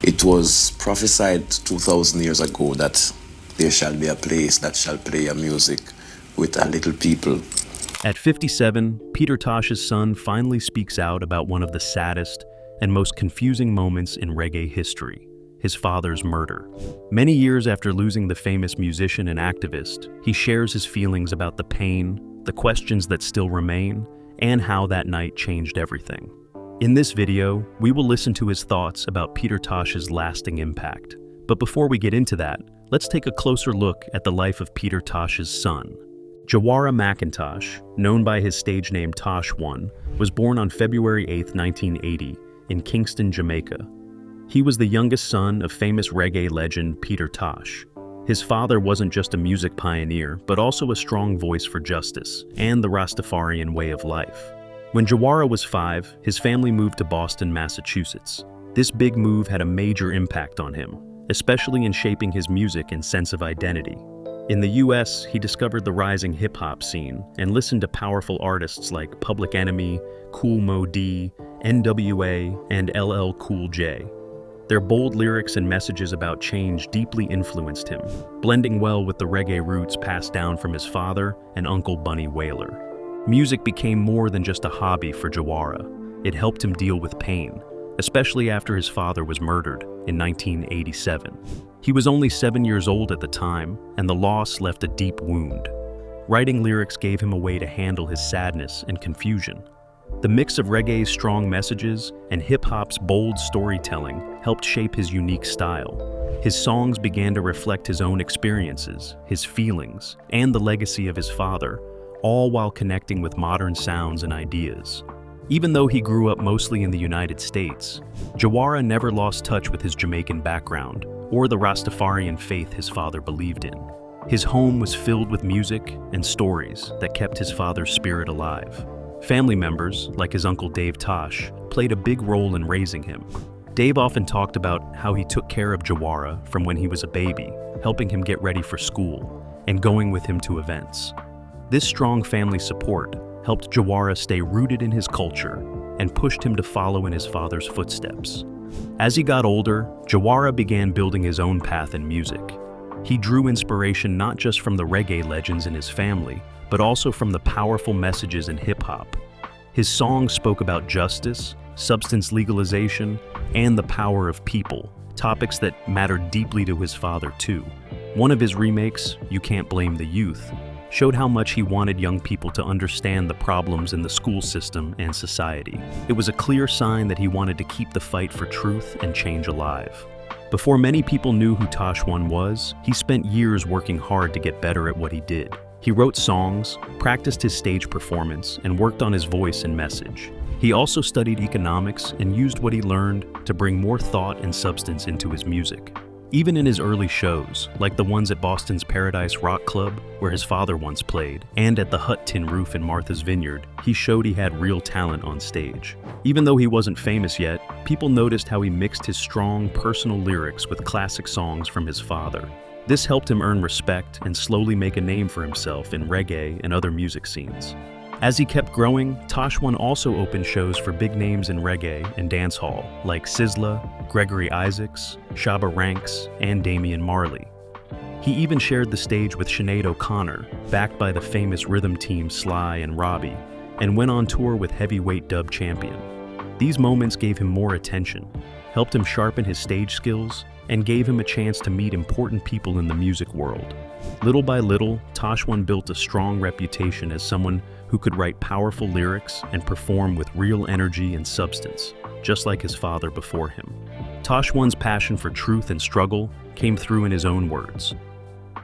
It was prophesied 2,000 years ago that there shall be a place that shall play a music with a little people. At 57, Peter Tosh's son finally speaks out about one of the saddest and most confusing moments in reggae history, his father's murder. Many years after losing the famous musician and activist, he shares his feelings about the pain, the questions that still remain, and how that night changed everything. In this video, we will listen to his thoughts about Peter Tosh's lasting impact. But before we get into that, let's take a closer look at the life of Peter Tosh's son. Jawara McIntosh, known by his stage name Tosh One, was born on February 8, 1980, in Kingston, Jamaica. He was the youngest son of famous reggae legend Peter Tosh. His father wasn't just a music pioneer, but also a strong voice for justice and the Rastafarian way of life. When Jawara was 5, his family moved to Boston, Massachusetts. This big move had a major impact on him, especially in shaping his music and sense of identity. In the US, he discovered the rising hip-hop scene and listened to powerful artists like Public Enemy, Kool Moe Dee, NWA, and LL Cool J. Their bold lyrics and messages about change deeply influenced him, blending well with the reggae roots passed down from his father and Uncle Bunny Wailer. Music became more than just a hobby for Jawara. It helped him deal with pain, especially after his father was murdered in 1987. He was only 7 years old at the time, and the loss left a deep wound. Writing lyrics gave him a way to handle his sadness and confusion. The mix of reggae's strong messages and hip-hop's bold storytelling helped shape his unique style. His songs began to reflect his own experiences, his feelings, and the legacy of his father, all while connecting with modern sounds and ideas. Even though he grew up mostly in the United States, Jawara never lost touch with his Jamaican background or the Rastafarian faith his father believed in. His home was filled with music and stories that kept his father's spirit alive. Family members, like his uncle Dave Tosh, played a big role in raising him. Dave often talked about how he took care of Jawara from when he was a baby, helping him get ready for school and going with him to events. This strong family support helped Jawara stay rooted in his culture and pushed him to follow in his father's footsteps. As he got older, Jawara began building his own path in music. He drew inspiration not just from the reggae legends in his family, but also from the powerful messages in hip-hop. His songs spoke about justice, substance legalization, and the power of people, topics that mattered deeply to his father too. One of his remakes, You Can't Blame the Youth, showed how much he wanted young people to understand the problems in the school system and society. It was a clear sign that he wanted to keep the fight for truth and change alive. Before many people knew who Tosh One was, he spent years working hard to get better at what he did. He wrote songs, practiced his stage performance, and worked on his voice and message. He also studied economics and used what he learned to bring more thought and substance into his music. Even in his early shows, like the ones at Boston's Paradise Rock Club, where his father once played, and at the Hut Tin Roof in Martha's Vineyard, he showed he had real talent on stage. Even though he wasn't famous yet, people noticed how he mixed his strong, personal lyrics with classic songs from his father. This helped him earn respect and slowly make a name for himself in reggae and other music scenes. As he kept growing, Tosh One also opened shows for big names in reggae and dancehall, like Sizzla, Gregory Isaacs, Shabba Ranks, and Damian Marley. He even shared the stage with Sinead O'Connor, backed by the famous rhythm team Sly and Robbie, and went on tour with heavyweight dub champion. These moments gave him more attention, helped him sharpen his stage skills, and gave him a chance to meet important people in the music world. Little by little, Tosh One built a strong reputation as someone who could write powerful lyrics and perform with real energy and substance, just like his father before him. Tosh One's passion for truth and struggle came through in his own words.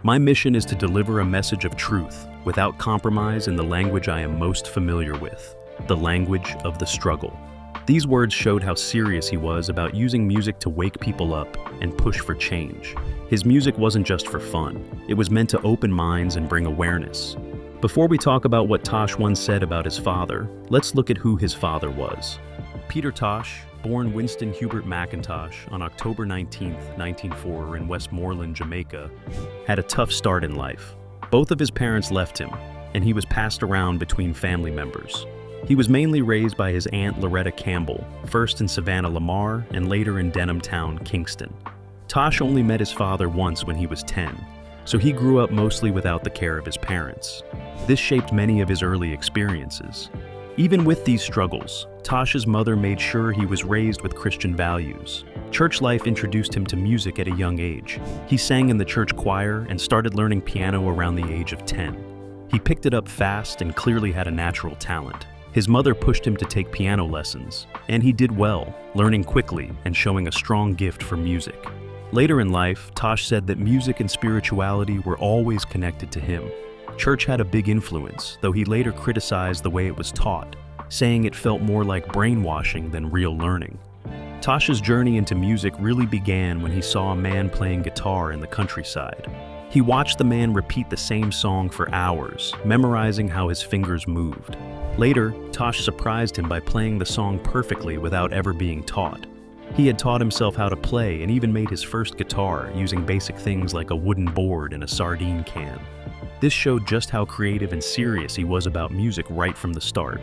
"My mission is to deliver a message of truth without compromise in the language I am most familiar with, the language of the struggle." These words showed how serious he was about using music to wake people up and push for change. His music wasn't just for fun, it was meant to open minds and bring awareness. Before we talk about what Tosh once said about his father, let's look at who his father was. Peter Tosh, born Winston Hubert McIntosh on October 19, 1904 in Westmoreland, Jamaica, had a tough start in life. Both of his parents left him, and he was passed around between family members. He was mainly raised by his aunt Loretta Campbell, first in Savannah Lamar and later in Denham Town, Kingston. Tosh only met his father once when he was 10, so he grew up mostly without the care of his parents. This shaped many of his early experiences. Even with these struggles, Tosh's mother made sure he was raised with Christian values. Church life introduced him to music at a young age. He sang in the church choir and started learning piano around the age of 10. He picked it up fast and clearly had a natural talent. His mother pushed him to take piano lessons, and he did well, learning quickly and showing a strong gift for music. Later in life, Tosh said that music and spirituality were always connected to him. Church had a big influence, though he later criticized the way it was taught, saying it felt more like brainwashing than real learning. Tosh's journey into music really began when he saw a man playing guitar in the countryside. He watched the man repeat the same song for hours, memorizing how his fingers moved. Later, Tosh surprised him by playing the song perfectly without ever being taught. He had taught himself how to play and even made his first guitar using basic things like a wooden board and a sardine can. This showed just how creative and serious he was about music right from the start.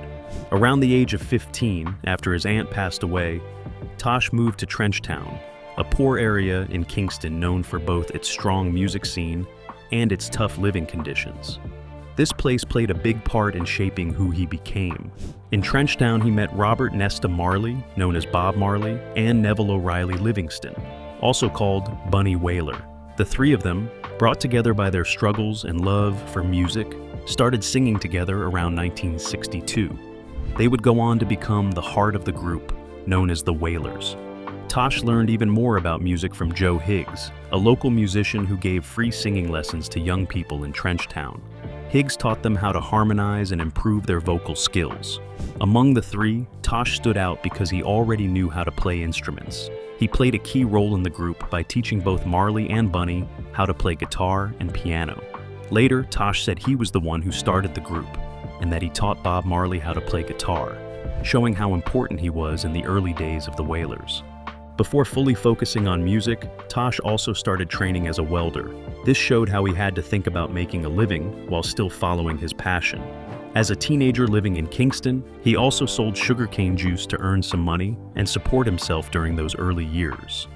Around the age of 15, after his aunt passed away, Tosh moved to Trenchtown, a poor area in Kingston known for both its strong music scene and its tough living conditions. This place played a big part in shaping who he became. In Trenchtown, he met Robert Nesta Marley, known as Bob Marley, and Neville O'Reilly Livingston, also called Bunny Wailer. The three of them, brought together by their struggles and love for music, started singing together around 1962. They would go on to become the heart of the group, known as the Wailers. Tosh learned even more about music from Joe Higgs, a local musician who gave free singing lessons to young people in Trenchtown. Higgs taught them how to harmonize and improve their vocal skills. Among the three, Tosh stood out because he already knew how to play instruments. He played a key role in the group by teaching both Marley and Bunny how to play guitar and piano. Later, Tosh said he was the one who started the group, and that he taught Bob Marley how to play guitar, showing how important he was in the early days of the Wailers. Before fully focusing on music, Tosh also started training as a welder. This showed how he had to think about making a living while still following his passion. As a teenager living in Kingston, he also sold sugarcane juice to earn some money and support himself during those early years.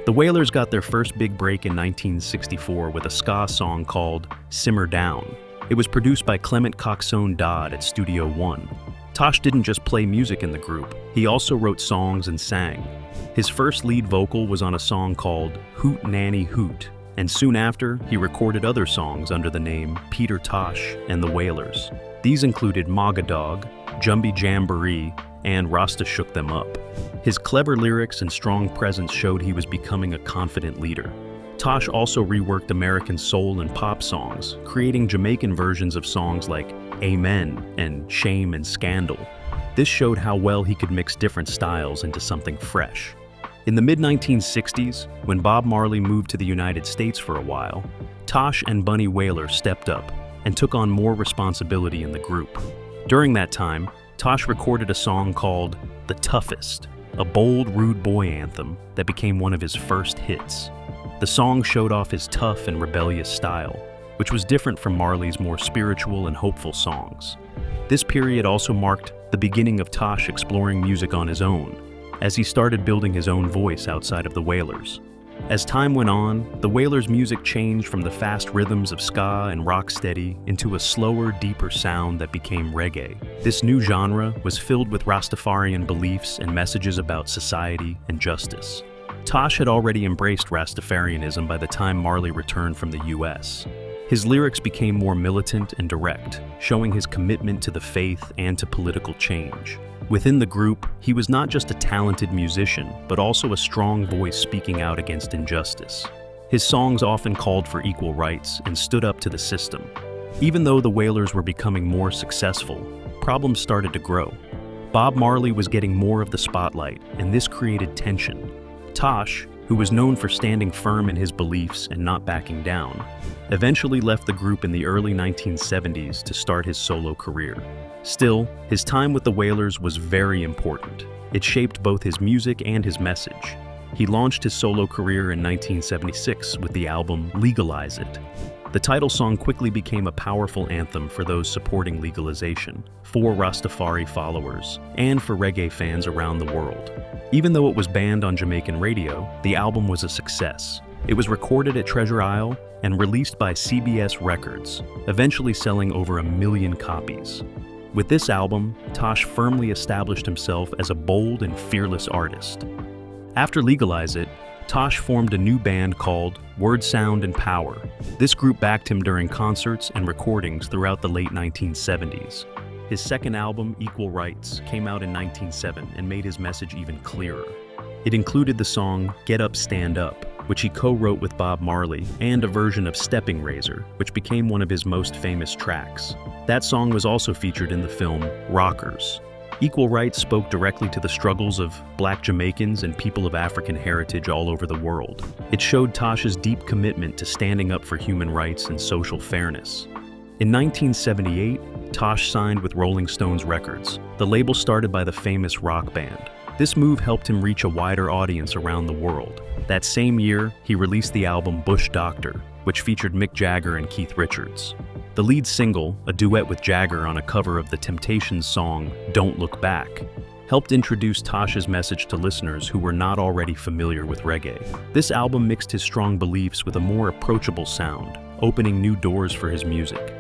The Wailers got their first big break in 1964 with a ska song called Simmer Down. It was produced by Clement Coxone Dodd at Studio One. Tosh didn't just play music in the group, he also wrote songs and sang. His first lead vocal was on a song called Hoot Nanny Hoot, and soon after, he recorded other songs under the name Peter Tosh and the Wailers. These included Mogadog, Jumbie Jamboree, and Rasta Shook Them Up. His clever lyrics and strong presence showed he was becoming a confident leader. Tosh also reworked American soul and pop songs, creating Jamaican versions of songs like Amen and Shame and Scandal. This showed how well he could mix different styles into something fresh. In the mid-1960s, when Bob Marley moved to the United States for a while, Tosh and Bunny Wailer stepped up and took on more responsibility in the group. During that time, Tosh recorded a song called The Toughest, a bold, rude boy anthem that became one of his first hits. The song showed off his tough and rebellious style, which was different from Marley's more spiritual and hopeful songs. This period also marked the beginning of Tosh exploring music on his own, as he started building his own voice outside of the Wailers. As time went on, the Wailers' music changed from the fast rhythms of ska and rocksteady into a slower, deeper sound that became reggae. This new genre was filled with Rastafarian beliefs and messages about society and justice. Tosh had already embraced Rastafarianism by the time Marley returned from the US. His lyrics became more militant and direct, showing his commitment to the faith and to political change. Within the group, he was not just a talented musician, but also a strong voice speaking out against injustice. His songs often called for equal rights and stood up to the system. Even though the Wailers were becoming more successful, problems started to grow. Bob Marley was getting more of the spotlight, and this created tension. Tosh, who was known for standing firm in his beliefs and not backing down, eventually left the group in the early 1970s to start his solo career. Still, his time with the Wailers was very important. It shaped both his music and his message. He launched his solo career in 1976 with the album Legalize It. The title song quickly became a powerful anthem for those supporting legalization, for Rastafari followers, and for reggae fans around the world. Even though it was banned on Jamaican radio, the album was a success. It was recorded at Treasure Isle and released by CBS Records, eventually selling over 1 million copies. With this album, Tosh firmly established himself as a bold and fearless artist. After Legalize It, Tosh formed a new band called Word Sound and Power. This group backed him during concerts and recordings throughout the late 1970s. His second album, Equal Rights, came out in 1907 and made his message even clearer. It included the song Get Up, Stand Up, which he co-wrote with Bob Marley, and a version of Stepping Razor, which became one of his most famous tracks. That song was also featured in the film Rockers. Equal Rights spoke directly to the struggles of Black Jamaicans and people of African heritage all over the world. It showed Tosh's deep commitment to standing up for human rights and social fairness. In 1978, Tosh signed with Rolling Stones Records, the label started by the famous rock band. This move helped him reach a wider audience around the world. That same year, he released the album Bush Doctor, which featured Mick Jagger and Keith Richards. The lead single, a duet with Jagger on a cover of the Temptations' song Don't Look Back, helped introduce Tosh's message to listeners who were not already familiar with reggae. This album mixed his strong beliefs with a more approachable sound, opening new doors for his music.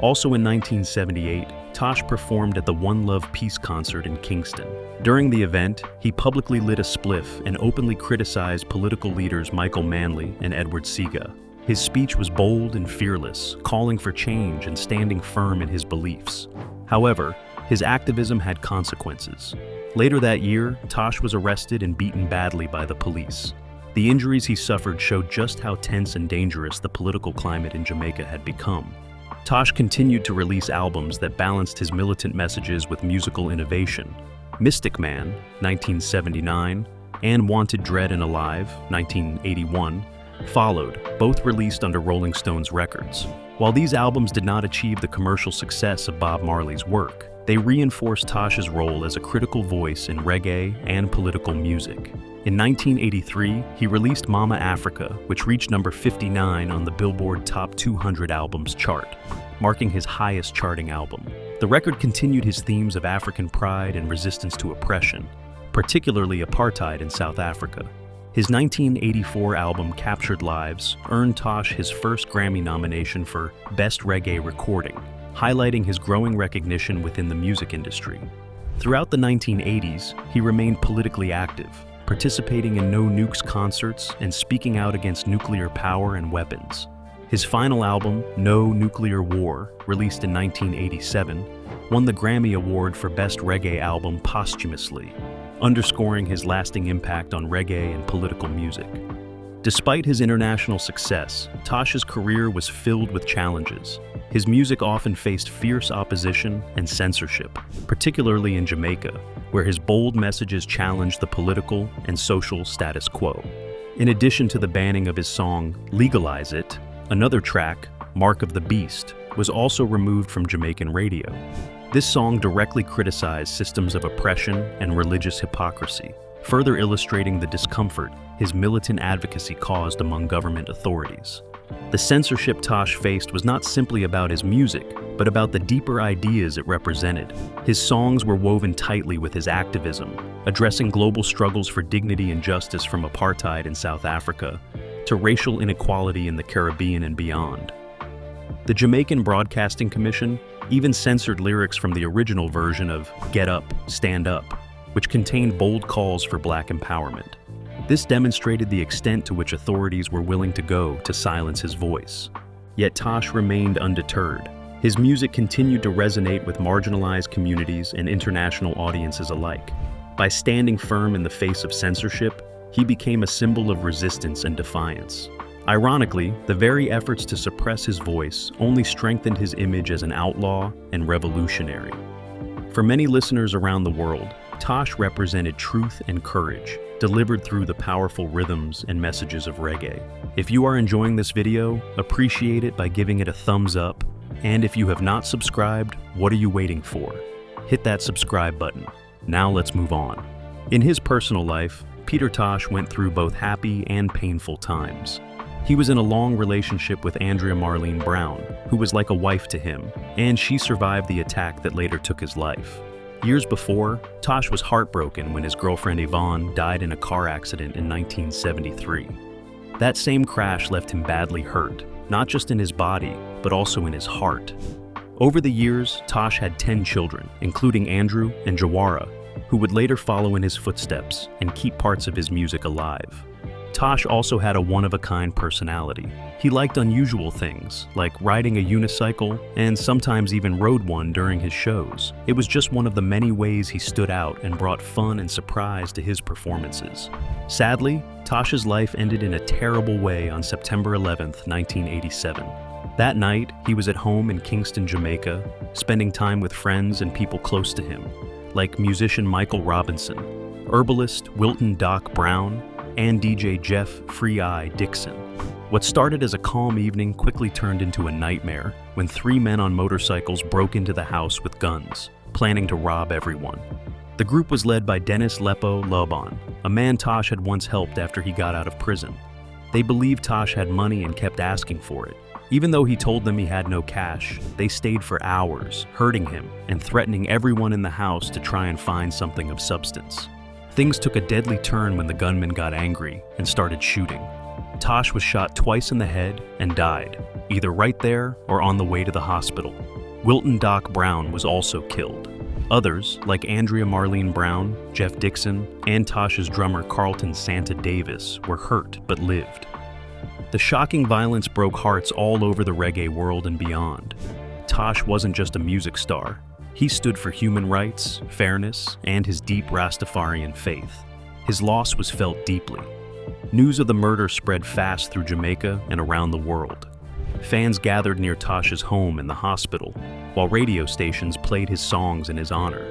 Also in 1978, Tosh performed at the One Love Peace concert in Kingston. During the event, he publicly lit a spliff and openly criticized political leaders Michael Manley and Edward Seaga. His speech was bold and fearless, calling for change and standing firm in his beliefs. However, his activism had consequences. Later that year, Tosh was arrested and beaten badly by the police. The injuries he suffered showed just how tense and dangerous the political climate in Jamaica had become. Tosh continued to release albums that balanced his militant messages with musical innovation. Mystic Man, 1979, and Wanted Dead and Alive, 1981, followed, both released under Rolling Stones Records. While these albums did not achieve the commercial success of Bob Marley's work, they reinforced Tosh's role as a critical voice in reggae and political music. In 1983, he released Mama Africa, which reached number 59 on the Billboard Top 200 Albums chart, marking his highest charting album. The record continued his themes of African pride and resistance to oppression, particularly apartheid in South Africa. His 1984 album Captured Lives earned Tosh his first Grammy nomination for Best Reggae Recording, highlighting his growing recognition within the music industry. Throughout the 1980s, he remained politically active, participating in No Nukes concerts and speaking out against nuclear power and weapons. His final album, No Nuclear War, released in 1987, won the Grammy Award for Best Reggae Album posthumously, underscoring his lasting impact on reggae and political music. Despite his international success, Tosh's career was filled with challenges. His music often faced fierce opposition and censorship, particularly in Jamaica, where his bold messages challenged the political and social status quo. In addition to the banning of his song Legalize It, another track, Mark of the Beast, was also removed from Jamaican radio. This song directly criticized systems of oppression and religious hypocrisy, further illustrating the discomfort his militant advocacy caused among government authorities. The censorship Tosh faced was not simply about his music, but about the deeper ideas it represented. His songs were woven tightly with his activism, addressing global struggles for dignity and justice from apartheid in South Africa to racial inequality in the Caribbean and beyond. The Jamaican Broadcasting Commission even censored lyrics from the original version of Get Up, Stand Up, which contained bold calls for Black empowerment. This demonstrated the extent to which authorities were willing to go to silence his voice. Yet Tosh remained undeterred. His music continued to resonate with marginalized communities and international audiences alike. By standing firm in the face of censorship, he became a symbol of resistance and defiance. Ironically, the very efforts to suppress his voice only strengthened his image as an outlaw and revolutionary. For many listeners around the world, Tosh represented truth and courage, delivered through the powerful rhythms and messages of reggae. If you are enjoying this video, appreciate it by giving it a thumbs up, and if you have not subscribed, what are you waiting for? Hit that subscribe button. Now let's move on. In his personal life, Peter Tosh went through both happy and painful times. He was in a long relationship with Andrea Marlene Brown, who was like a wife to him, and she survived the attack that later took his life. Years before, Tosh was heartbroken when his girlfriend Yvonne died in a car accident in 1973. That same crash left him badly hurt, not just in his body, but also in his heart. Over the years, Tosh had 10 children, including Andrew and Jawara, who would later follow in his footsteps and keep parts of his music alive. Tosh also had a one-of-a-kind personality. He liked unusual things, like riding a unicycle, and sometimes even rode one during his shows. It was just one of the many ways he stood out and brought fun and surprise to his performances. Sadly, Tosh's life ended in a terrible way on September 11th, 1987. That night, he was at home in Kingston, Jamaica, spending time with friends and people close to him, like musician Michael Robinson, herbalist Wilton Doc Brown, and DJ Jeff Free Eye Dixon. What started as a calm evening quickly turned into a nightmare when 3 men on motorcycles broke into the house with guns, planning to rob everyone. The group was led by Dennis Lepo Lobon, a man Tosh had once helped after he got out of prison. They believed Tosh had money and kept asking for it. Even though he told them he had no cash, they stayed for hours, hurting him and threatening everyone in the house to try and find something of substance. Things took a deadly turn when the gunmen got angry and started shooting. Tosh was shot twice in the head and died, either right there or on the way to the hospital. Wilton Doc Brown was also killed. Others, like Andrea Marlene Brown, Jeff Dixon, and Tosh's drummer Carlton Santa Davis, were hurt but lived. The shocking violence broke hearts all over the reggae world and beyond. Tosh wasn't just a music star. He stood for human rights, fairness, and his deep Rastafarian faith. His loss was felt deeply. News of the murder spread fast through Jamaica and around the world. Fans gathered near Tosh's home and the hospital, while radio stations played his songs in his honor.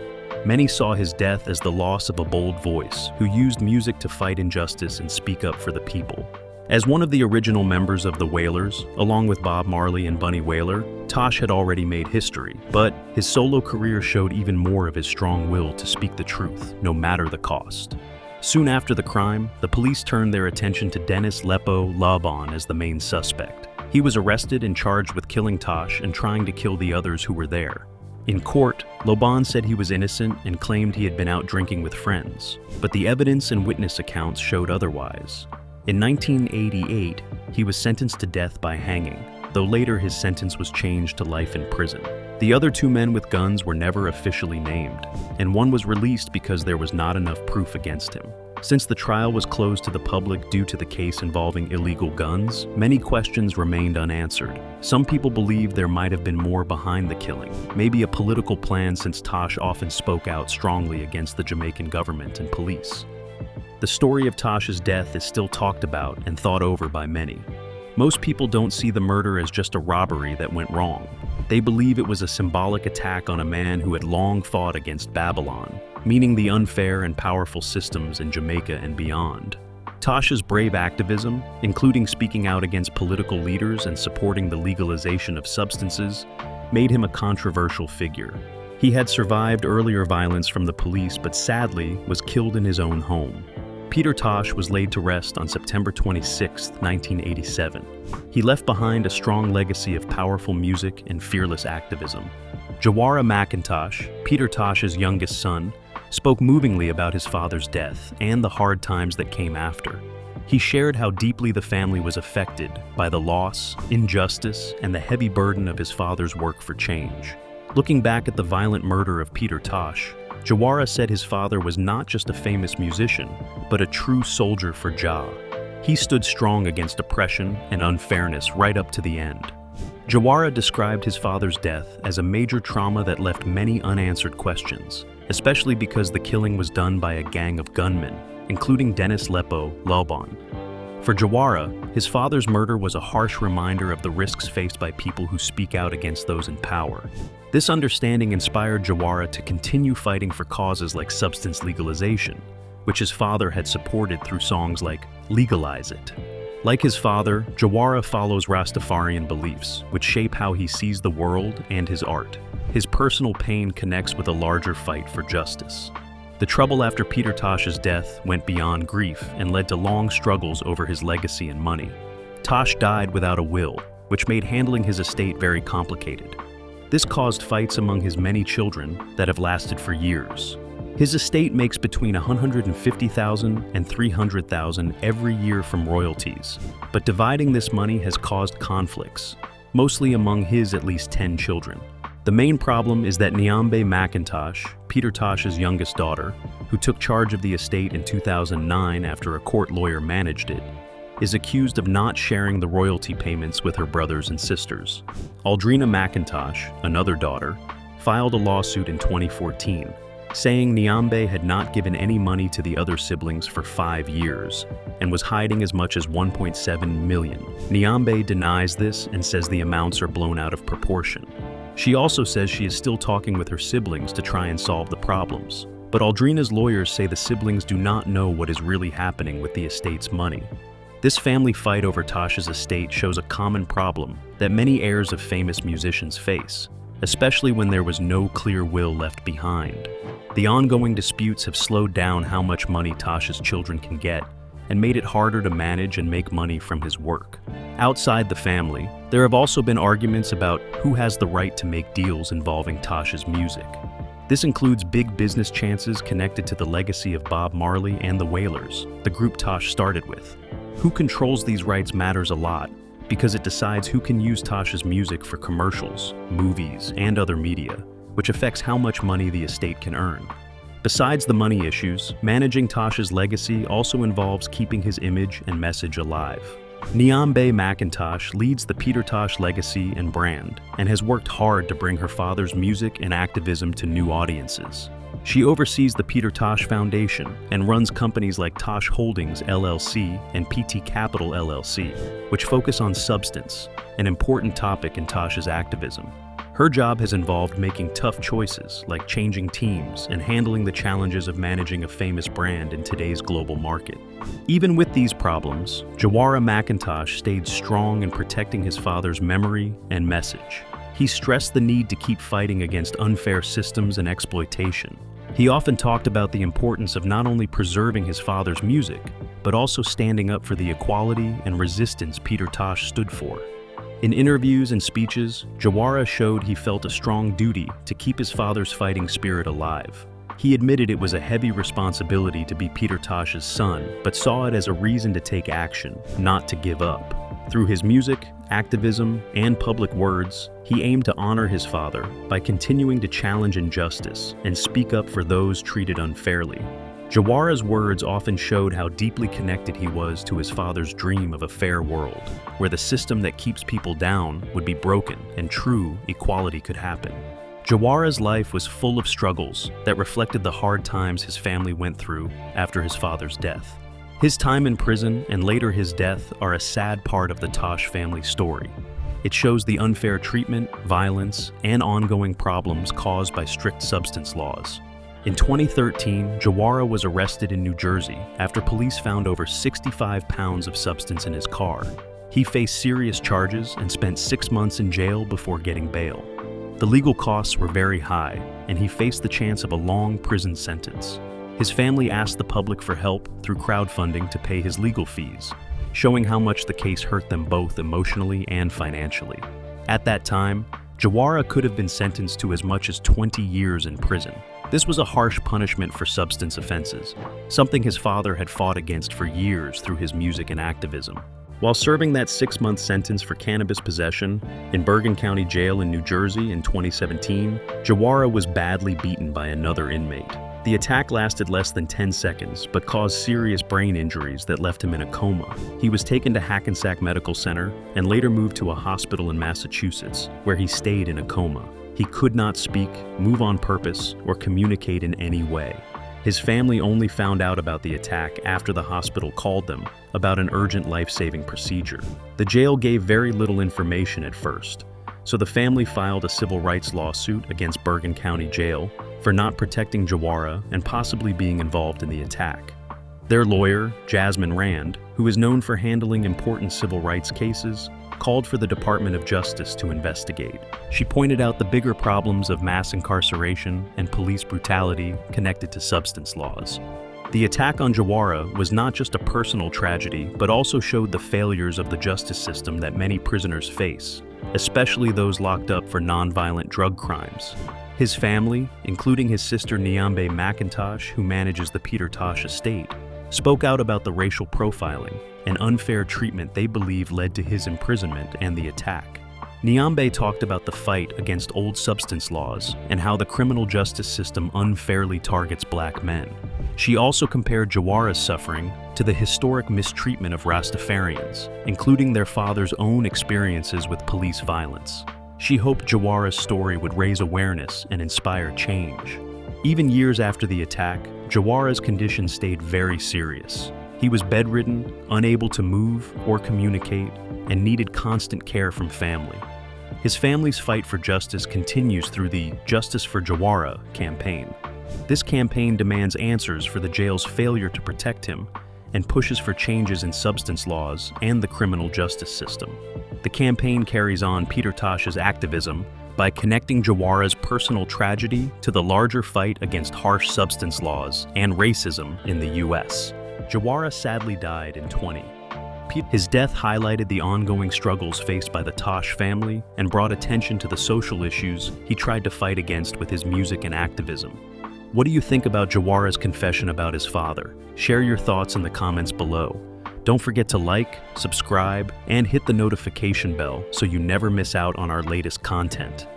Many saw his death as the loss of a bold voice who used music to fight injustice and speak up for the people. As one of the original members of the Wailers, along with Bob Marley and Bunny Wailer, Tosh had already made history, but his solo career showed even more of his strong will to speak the truth, no matter the cost. Soon after the crime, the police turned their attention to Dennis Lepo Lobon as the main suspect. He was arrested and charged with killing Tosh and trying to kill the others who were there. In court, Lobon said he was innocent and claimed he had been out drinking with friends, but the evidence and witness accounts showed otherwise. In 1988, he was sentenced to death by hanging, though later his sentence was changed to life in prison. The other 2 men with guns were never officially named, and one was released because there was not enough proof against him. Since the trial was closed to the public due to the case involving illegal guns, many questions remained unanswered. Some people believe there might have been more behind the killing, maybe a political plan since Tosh often spoke out strongly against the Jamaican government and police. The story of Tosh's death is still talked about and thought over by many. Most people don't see the murder as just a robbery that went wrong. They believe it was a symbolic attack on a man who had long fought against Babylon, meaning the unfair and powerful systems in Jamaica and beyond. Tosh's brave activism, including speaking out against political leaders and supporting the legalization of substances, made him a controversial figure. He had survived earlier violence from the police, but sadly was killed in his own home. Peter Tosh was laid to rest on September 26, 1987. He left behind a strong legacy of powerful music and fearless activism. Jawara McIntosh, Peter Tosh's youngest son, spoke movingly about his father's death and the hard times that came after. He shared how deeply the family was affected by the loss, injustice, and the heavy burden of his father's work for change. Looking back at the violent murder of Peter Tosh, Jawara said his father was not just a famous musician, but a true soldier for Jah. He stood strong against oppression and unfairness right up to the end. Jawara described his father's death as a major trauma that left many unanswered questions, especially because the killing was done by a gang of gunmen, including Dennis Lepo Lobon. For Jawara, his father's murder was a harsh reminder of the risks faced by people who speak out against those in power. This understanding inspired Jawara to continue fighting for causes like substance legalization, which his father had supported through songs like Legalize It. Like his father, Jawara follows Rastafarian beliefs, which shape how he sees the world and his art. His personal pain connects with a larger fight for justice. The trouble after Peter Tosh's death went beyond grief and led to long struggles over his legacy and money. Tosh died without a will, which made handling his estate very complicated. This caused fights among his many children that have lasted for years. His estate makes between $150,000 and $300,000 every year from royalties, but dividing this money has caused conflicts, mostly among his at least 10 children. The main problem is that Nyambe McIntosh, Peter Tosh's youngest daughter, who took charge of the estate in 2009 after a court lawyer managed it, is accused of not sharing the royalty payments with her brothers and sisters. Aldrina McIntosh, another daughter, filed a lawsuit in 2014, saying Nyambe had not given any money to the other siblings for 5 years and was hiding as much as $1.7 million. Nyambe denies this and says the amounts are blown out of proportion. She also says she is still talking with her siblings to try and solve the problems, but Aldrina's lawyers say the siblings do not know what is really happening with the estate's money. This family fight over Tosh's estate shows a common problem that many heirs of famous musicians face, especially when there was no clear will left behind. The ongoing disputes have slowed down how much money Tosh's children can get and made it harder to manage and make money from his work. Outside the family, there have also been arguments about who has the right to make deals involving Tosh's music. This includes big business chances connected to the legacy of Bob Marley and the Wailers, the group Tosh started with. Who controls these rights matters a lot, because it decides who can use Tosh's music for commercials, movies, and other media, which affects how much money the estate can earn. Besides the money issues, managing Tosh's legacy also involves keeping his image and message alive. Nyambe McIntosh leads the Peter Tosh legacy and brand, and has worked hard to bring her father's music and activism to new audiences. She oversees the Peter Tosh Foundation and runs companies like Tosh Holdings LLC and PT Capital LLC, which focus on substance, an important topic in Tosh's activism. Her job has involved making tough choices like changing teams and handling the challenges of managing a famous brand in today's global market. Even with these problems, Jawara McIntosh stayed strong in protecting his father's memory and message. He stressed the need to keep fighting against unfair systems and exploitation. He often talked about the importance of not only preserving his father's music, but also standing up for the equality and resistance Peter Tosh stood for. In interviews and speeches, Jawara showed he felt a strong duty to keep his father's fighting spirit alive. He admitted it was a heavy responsibility to be Peter Tosh's son, but saw it as a reason to take action, not to give up. Through his music, activism, and public words, he aimed to honor his father by continuing to challenge injustice and speak up for those treated unfairly. Jawara's words often showed how deeply connected he was to his father's dream of a fair world, where the system that keeps people down would be broken and true equality could happen. Jawara's life was full of struggles that reflected the hard times his family went through after his father's death. His time in prison and later his death are a sad part of the Tosh family story. It shows the unfair treatment, violence, and ongoing problems caused by strict substance laws. In 2013, Jawara was arrested in New Jersey after police found over 65 pounds of substance in his car. He faced serious charges and spent 6 months in jail before getting bail. The legal costs were very high, and he faced the chance of a long prison sentence. His family asked the public for help through crowdfunding to pay his legal fees, showing how much the case hurt them both emotionally and financially. At that time, Jawara could have been sentenced to as much as 20 years in prison. This was a harsh punishment for substance offenses, something his father had fought against for years through his music and activism. While serving that 6-month sentence for cannabis possession in Bergen County Jail in New Jersey in 2017, Jawara was badly beaten by another inmate. The attack lasted less than 10 seconds, but caused serious brain injuries that left him in a coma. He was taken to Hackensack Medical Center and later moved to a hospital in Massachusetts, where he stayed in a coma. He could not speak, move on purpose, or communicate in any way. His family only found out about the attack after the hospital called them about an urgent life-saving procedure. The jail gave very little information at first, so the family filed a civil rights lawsuit against Bergen County Jail for not protecting Jawara and possibly being involved in the attack. Their lawyer, Jasmine Rand, who is known for handling important civil rights cases, called for the Department of Justice to investigate. She pointed out the bigger problems of mass incarceration and police brutality connected to substance laws. The attack on Jawara was not just a personal tragedy, but also showed the failures of the justice system that many prisoners face, especially those locked up for nonviolent drug crimes. His family, including his sister Nyambe McIntosh, who manages the Peter Tosh estate, spoke out about the racial profiling and unfair treatment they believe led to his imprisonment and the attack. Nyambe talked about the fight against old substance laws and how the criminal justice system unfairly targets black men. She also compared Jawara's suffering to the historic mistreatment of Rastafarians, including their father's own experiences with police violence. She hoped Jawara's story would raise awareness and inspire change. Even years after the attack, Jawara's condition stayed very serious. He was bedridden, unable to move or communicate, and needed constant care from family. His family's fight for justice continues through the Justice for Jawara campaign. This campaign demands answers for the jail's failure to protect him and pushes for changes in substance laws and the criminal justice system. The campaign carries on Peter Tosh's activism by connecting Jawara's personal tragedy to the larger fight against harsh substance laws and racism in the U.S. Jawara sadly died in 2020. His death highlighted the ongoing struggles faced by the Tosh family and brought attention to the social issues he tried to fight against with his music and activism. What do you think about Jawara's confession about his father? Share your thoughts in the comments below. Don't forget to like, subscribe, and hit the notification bell so you never miss out on our latest content.